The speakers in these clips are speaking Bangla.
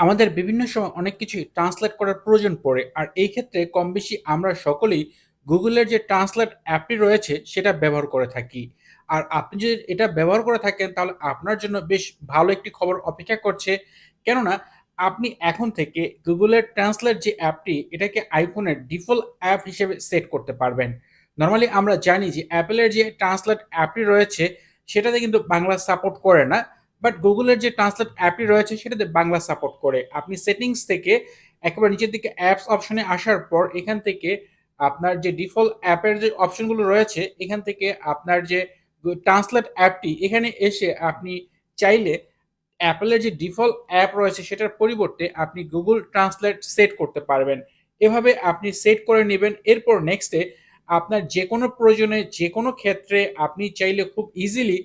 আমাদের বিভিন্ন সময় অনেক কিছুই ট্রান্সলেট করার প্রয়োজন পড়ে। আর এই ক্ষেত্রে কম বেশি আমরা সকলেই Google-এর যে ট্রান্সলেট অ্যাপটি রয়েছে সেটা ব্যবহার করে থাকি। আর আপনি যদি এটা ব্যবহার করে থাকেন তাহলে আপনার জন্য বেশ ভালো একটি খবর অপেক্ষা করছে। কেননা আপনি এখন থেকে Google-এর ট্রান্সলেট যে অ্যাপটি এটাকে iPhone-এর ডিফল্ট অ্যাপ হিসেবে সেট করতে পারবেন। নরমালি আমরা জানি যে Apple-এর যে ট্রান্সলেট অ্যাপটি রয়েছে সেটাতে কিন্তু বাংলা সাপোর্ট করে না। বাট Google-এর যে ট্রান্সলেট অ্যাপটি রয়েছে সেটাতে বাংলা সাপোর্ট করে। আপনি সেটিংস থেকে একেবারে নিচের দিকে অ্যাপস অপশনে আসার পর এখান থেকে আপনার যে ডিফল্ট অ্যাপের যে অপশনগুলো রয়েছে এখান থেকে আপনার যে ট্রান্সলেট অ্যাপটি এখানে এসে আপনি চাইলে Apple-এর যে ডিফল্ট অ্যাপ রয়েছে সেটার পরিবর্তে আপনি Google ট্রান্সলেট সেট করতে পারবেন। এভাবে আপনি সেট করে নিবেন। এরপর নেক্সট এ আপনার যেকোনো প্রয়োজনে যেকোনো ক্ষেত্রে আপনি চাইলে খুব ইজিলি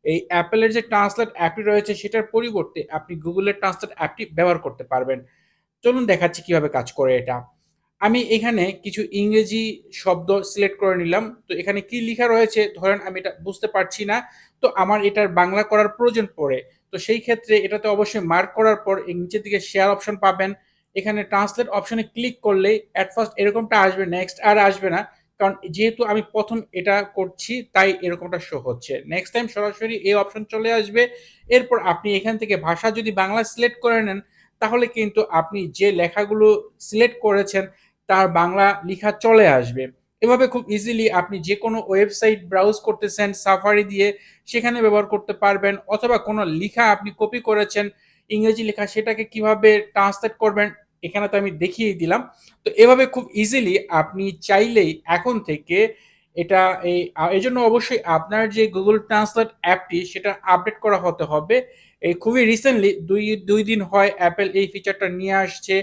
এই Apple-এর যে ট্রান্সলেট অ্যাপটি রয়েছে সেটার পরিবর্তে আপনি Google-এর ট্রান্সলেট অ্যাপটি ব্যবহার করতে পারবেন। চলুন দেখাচ্ছি কিভাবে কাজ করে এটা। আমি এখানে কিছু ইংরেজি শব্দ সিলেক্ট করে নিলাম। তো এখানে কি লিখা রয়েছে ধরেন আমি এটা বুঝতে পারছি না। তো আমার এটার বাংলা করার প্রয়োজন পড়ে। তো সেই ক্ষেত্রে এটাতে অবশ্যই মার্ক করার পর এই নিচের দিকে শেয়ার অপশন পাবেন। এখানে ট্রান্সলেট অপশনে ক্লিক করলেই এট ফার্স্ট এরকমটা আসবে, নেক্সট আর আসবে না। কারণ যেহেতু আমি ১ম এটা করছি তাই এরকমটা শো হচ্ছে। নেক্সট টাইম সরাসরি এই অপশন চলে আসবে। এরপর আপনি এখান থেকে ভাষা যদি বাংলা সিলেক্ট করে নেন তাহলে কিন্তু আপনি যে লেখাগুলো সিলেক্ট করেছেন তার বাংলা লিখা চলে আসবে। এভাবে খুব ইজিলি আপনি যেকোনো ওয়েবসাইট ব্রাউজ করতেছেন সাফারি দিয়ে সেখানে ব্যবহার করতে পারবেন অথবা কোনো লিখা আপনি কপি করেছেন ইংরেজি লেখা সেটাকে কিভাবে ট্রান্সলেট করবেন এখানে তো আমি দেখিয়ে দিলাম। তো এভাবে খুব ইজিলি আপনি চাইলেই এখন থেকে এটা এজন্য অবশ্যই আপনার যে Google Translate অ্যাপটি সেটা আপডেট করা হতে হবে। এই খুবই রিসেন্টলি ২ দিন হয় Apple এই ফিচারটা নিয়ে আসছে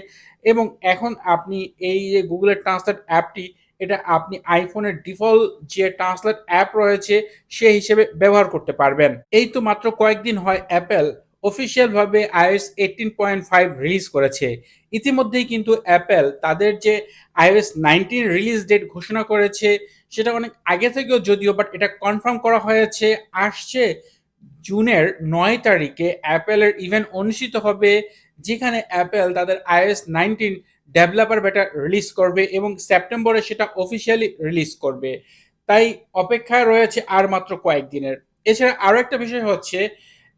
এবং এখন আপনি এই যে Google এর ট্রান্সলেট অ্যাপটি এটা আপনি iPhone এর ডিফল্ট যে ট্রান্সলেট অ্যাপ রয়েছে সে হিসেবে ব্যবহার করতে পারবেন। এই তো মাত্র কয়েকদিন হয় Apple অফিসিয়াল ভাবে iOS 18.5 রিলিজ করেছে। ইতিমধ্যেই কিন্তু Apple তাদের যে iOS 19 রিলিজ ডেট ঘোষণা করেছে সেটা অনেক আগে থেকেও যদিও বাট এটা কনফার্ম করা হয়েছে আসছে জুনের ৯ তারিখে অ্যাপেলের ইভেন্ট অনুষ্ঠিত হবে যেখানে অ্যাপেল তাদের iOS 19 ডেভেলপার বেটা রিলিজ করবে এবং সেপ্টেম্বরে সেটা অফিসিয়ালি রিলিজ করবে। তাই অপেক্ষায় রয়েছে আর মাত্র কয়েকদিনের। এছাড়া আরো একটা বিষয় হচ্ছে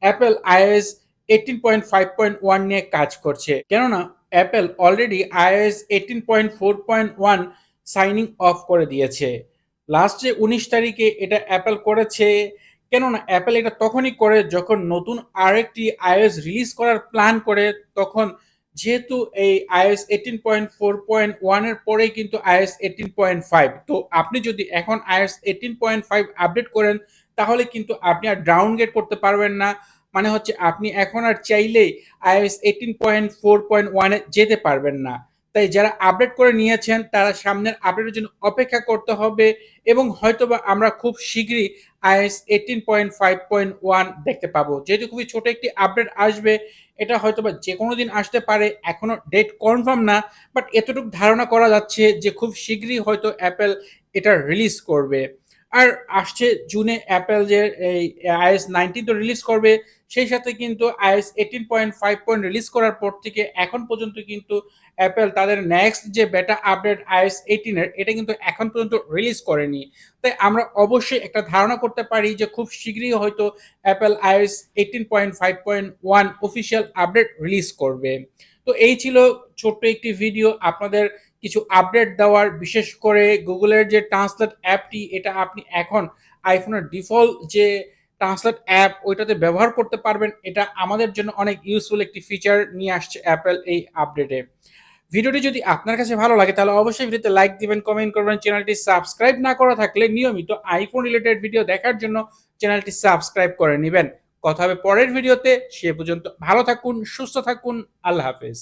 অ্যাপেল iOS 18.5.1 নিয়ে কাজ করছে। কেননা Apple already iOS 18.4.1 signing off করে দিয়েছে। লাস্ট যে ১৯ তারিখে এটা অ্যাপেল করেছে কেননা অ্যাপেল এটা তখনই করে যখন নতুন আরেকটি iOS রিলিজ করার প্ল্যান করে তখন যেহেতু এই iOS 18.4.1 এর পরেই কিন্তু iOS 18.5 তো আপনি যদি এখন iOS 18.5 আপডেট করেন তাহলে কিন্তু আপনি আর ডাউনগ্রেড করতে পারবেন না। মানে হচ্ছে আপনি এখন আর চাইলেই iOS 18.4.1 এ যেতে পারবেন না। তাই যারা আপডেট করে নিয়েছেন তারা সামনের আপডেটের জন্য অপেক্ষা করতে হবে এবং হয়তোবা আমরা খুব শীঘ্রই iOS 18.5.1 দেখতে পাবো। যেহেতু খুবই ছোট একটি আপডেট আসবে, এটা হয়তোবা যেকোনো দিন আসতে পারে। এখনো ডেট কনফার্ম না। বাট এতটুকু ধারণা করা যাচ্ছে যে খুব শীঘ্রই হয়তো অ্যাপেল এটা রিলিজ করবে। আর আসছে জুনে অ্যাপেল যে এই iOS 19 তো রিলিজ করবে। সেই সাথে কিন্তু iOS 18.5 রিলিজ করার পর থেকে এখন পর্যন্ত কিন্তু অ্যাপেল তাদের নেক্সট যে বেটা আপডেট iOS 18 এর এটা কিন্তু এখন পর্যন্ত রিলিজ করেনি। তাই আমরা অবশ্যই একটা ধারণা করতে পারি যে খুব শীঘ্রই হয়তো Apple iOS 18.5.1 official update release করবে। তো এই ছিল ছোট্ট একটি ভিডিও আপনাদের কিছু আপডেট দেওয়ার বিশেষ করে গুগলের যে ট্রান্সলেট অ্যাপটি এটা আপনি এখন আইফোনের ডিফল্ট যে ট্রান্সলেট অ্যাপ ওইটাতে ব্যবহার করতে পারবেন। এটা আমাদের জন্য অনেক ইউজফুল একটি ফিচার নিয়ে আসছে অ্যাপেল এই আপডেটে। ভিডিওটি যদি আপনার কাছে ভালো লাগে তাহলে অবশ্যই ভিডিওতে লাইক দিবেন, কমেন্ট করবেন। চ্যানেলটি সাবস্ক্রাইব না করা থাকলে নিয়মিত আইফোন রিলেটেড ভিডিও দেখার জন্য চ্যানেলটি সাবস্ক্রাইব করে নিবেন। কথা হবে পরের ভিডিওতে। সে পর্যন্ত ভালো থাকুন, সুস্থ থাকুন। আল্লাহ হাফেজ।